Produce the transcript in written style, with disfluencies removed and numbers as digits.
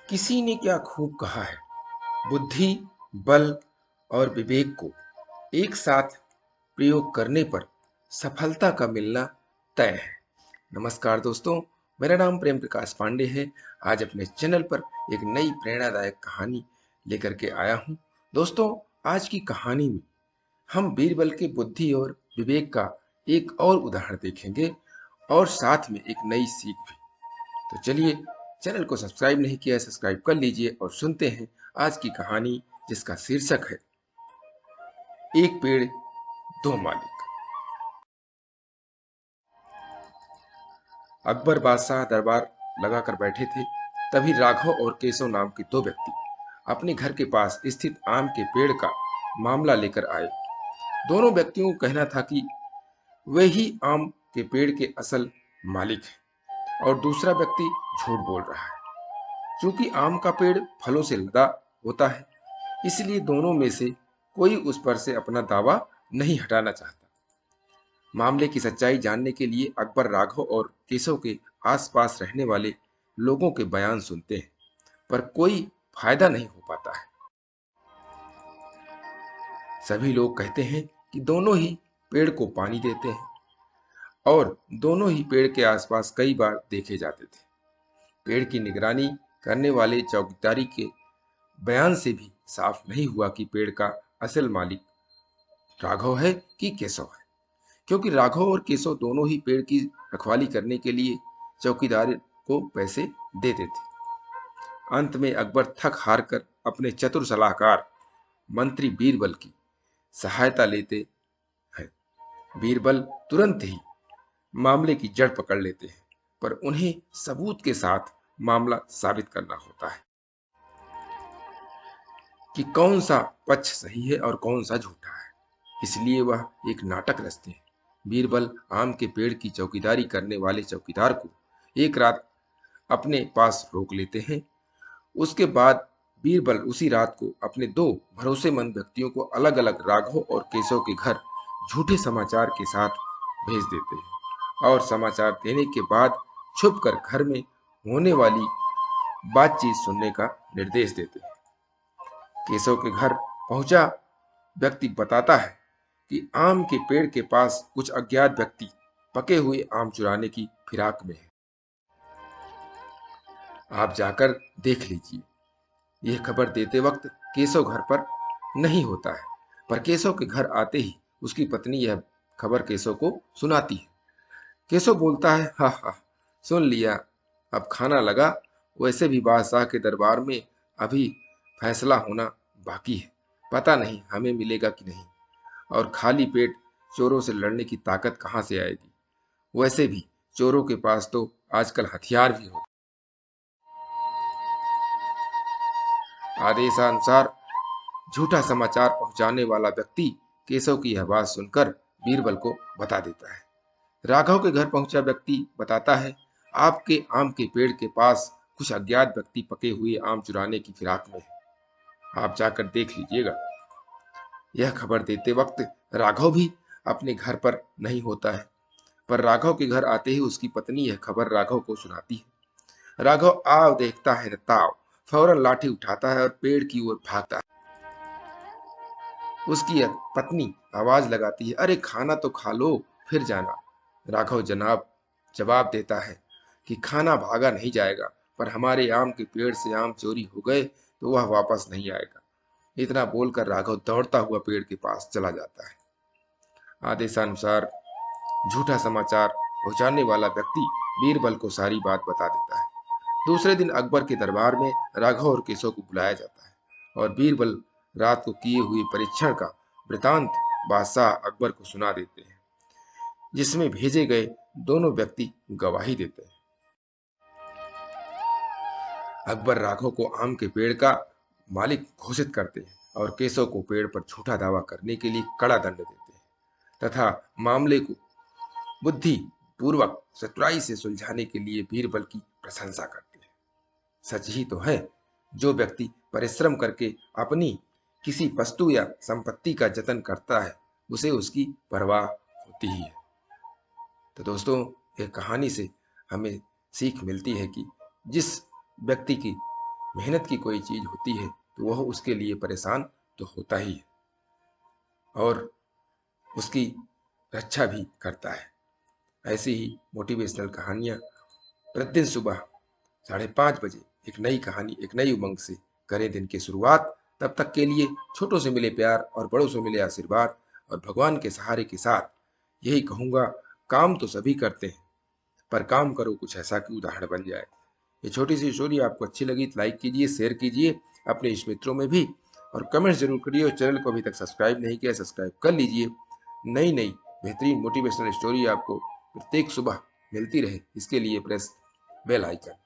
किसी ने क्या खूब कहा है, बुद्धि, बल और विवेक को एक साथ प्रयोग करने पर सफलता का मिलना तय है। नमस्कार दोस्तों, मेरा नाम प्रेम प्रकाश पांडे है। आज अपने चैनल पर एक नई प्रेरणादायक कहानी लेकर के आया हूँ। दोस्तों, आज की कहानी में हम बीरबल के बुद्धि और विवेक का एक और उदाहरण देखेंगे और साथ में एक नई सीख भी। तो चलिए, चैनल को सब्सक्राइब नहीं किया है, सब्सक्राइब कर लीजिए और सुनते हैं आज की कहानी, जिसका शीर्षक है एक पेड़ दो मालिक। अकबर बादशाह दरबार लगाकर बैठे थे। तभी राघव और केशव नाम के दो व्यक्ति अपने घर के पास स्थित आम के पेड़ का मामला लेकर आए। दोनों व्यक्तियों को कहना था कि वे ही आम के पेड़ के असल मालिक हैं और दूसरा व्यक्ति झूठ बोल रहा है। चूंकि आम का पेड़ फलों से लदा होता है, इसलिए दोनों में से कोई उस पर से अपना दावा नहीं हटाना चाहता। मामले की सच्चाई जानने के लिए अकबर राघव और केशव के आसपास रहने वाले लोगों के बयान सुनते हैं, पर कोई फायदा नहीं हो पाता है। सभी लोग कहते हैं कि दोनों ही पेड़ को पानी देते हैं और दोनों ही पेड़ के आसपास कई बार देखे जाते थे। पेड़ की निगरानी करने वाले चौकीदारी के बयान से भी साफ नहीं हुआ कि पेड़ का असल मालिक राघव है कि केशव है, क्योंकि राघव और केशव दोनों ही पेड़ की रखवाली करने के लिए चौकीदार को पैसे देते थे। अंत में अकबर थक हार कर अपने चतुर सलाहकार मंत्री बीरबल की सहायता लेते हैं। बीरबल तुरंत ही मामले की जड़ पकड़ लेते हैं, पर उन्हें सबूत के साथ मामला साबित करना होता है कि कौन सा पक्ष सही है और कौन सा झूठा है। इसलिए वह एक नाटक रचते हैं। बीरबल आम के पेड़ की चौकीदारी करने वाले चौकीदार को एक रात अपने पास रोक लेते हैं। उसके बाद बीरबल उसी रात को अपने दो भरोसेमंद व्यक्तियों को अलग अलग राघव और केशव के घर झूठे समाचार के साथ भेज देते हैं और समाचार देने के बाद छुपकर घर में होने वाली बातचीत सुनने का निर्देश देते हैं। केशव के घर पहुंचा व्यक्ति बताता है कि आम के पेड़ के पास कुछ अज्ञात व्यक्ति पके हुए आम चुराने की फिराक में है। आप जाकर देख लीजिए। यह खबर देते वक्त केशव घर पर नहीं होता है, पर केशव के घर आते ही उसकी पत्नी यह खबर केशव को सुनाती है। केशव बोलता है, हा हा, सुन लिया, अब खाना लगा। वैसे भी बादशाह के दरबार में अभी फैसला होना बाकी है, पता नहीं हमें मिलेगा कि नहीं। और खाली पेट चोरों से लड़ने की ताकत कहाँ से आएगी। वैसे भी चोरों के पास तो आजकल हथियार भी होते। आदेशानुसार झूठा समाचार पहुंचाने वाला व्यक्ति केशव की यह बात सुनकर बीरबल को बता देता है। राघव के घर पहुंचा व्यक्ति बताता है, आपके आम के पेड़ के पास कुछ अज्ञात व्यक्ति पके हुए आम चुराने की फिराक में है, आप जाकर देख लीजिएगा। यह खबर देते वक्त राघव भी अपने घर पर नहीं होता है, पर राघव के घर आते ही उसकी पत्नी यह खबर राघव को सुनाती है। राघव आव देखता है न ताव, फौरन लाठी उठाता है और पेड़ की ओर भागता है। उसकी पत्नी आवाज लगाती है, अरे खाना तो खा लो फिर जाना। राघव जवाब देता है कि खाना भागा नहीं जाएगा, पर हमारे आम के पेड़ से आम चोरी हो गए तो वह वापस नहीं आएगा। इतना बोलकर राघव दौड़ता हुआ पेड़ के पास चला जाता है। आदेशानुसार झूठा समाचार पहुंचाने वाला व्यक्ति बीरबल को सारी बात बता देता है। दूसरे दिन अकबर के दरबार में राघव और केशव को बुलाया जाता है और बीरबल रात को किए हुए परीक्षण का वृतांत बादशाह अकबर को सुना देते हैं, जिसमें भेजे गए दोनों व्यक्ति गवाही देते हैं। अकबर राघव को आम के पेड़ का मालिक घोषित करते हैं और केशव को पेड़ पर झूठा दावा करने के लिए कड़ा दंड देते हैं तथा मामले को बुद्धि पूर्वक चतुराई से सुलझाने के लिए बीरबल की प्रशंसा करते हैं। सच ही तो है, जो व्यक्ति परिश्रम करके अपनी किसी वस्तु या संपत्ति का जतन करता है, उसे उसकी परवाह होती ही है। तो दोस्तों, यह कहानी से हमें सीख मिलती है कि जिस व्यक्ति की मेहनत की कोई चीज होती है तो वह उसके लिए परेशान तो होता ही है और उसकी रक्षा भी करता है। ऐसी ही मोटिवेशनल कहानियाँ प्रतिदिन सुबह 5:30 बजे एक नई कहानी, एक नई उमंग से करें दिन की शुरुआत। तब तक के लिए छोटों से मिले प्यार और बड़ों से मिले आशीर्वाद और भगवान के सहारे के साथ यही कहूँगा, काम तो सभी करते हैं, पर काम करो कुछ ऐसा कि उदाहरण बन जाए। ये छोटी सी स्टोरी आपको अच्छी लगी तो लाइक कीजिए, शेयर कीजिए अपने इष्ट मित्रों में भी, और कमेंट जरूर करिए। और चैनल को अभी तक सब्सक्राइब नहीं किया, सब्सक्राइब कर लीजिए। नई नई बेहतरीन मोटिवेशनल स्टोरी आपको प्रत्येक सुबह मिलती रहे, इसके लिए प्रेस बेल आइकन।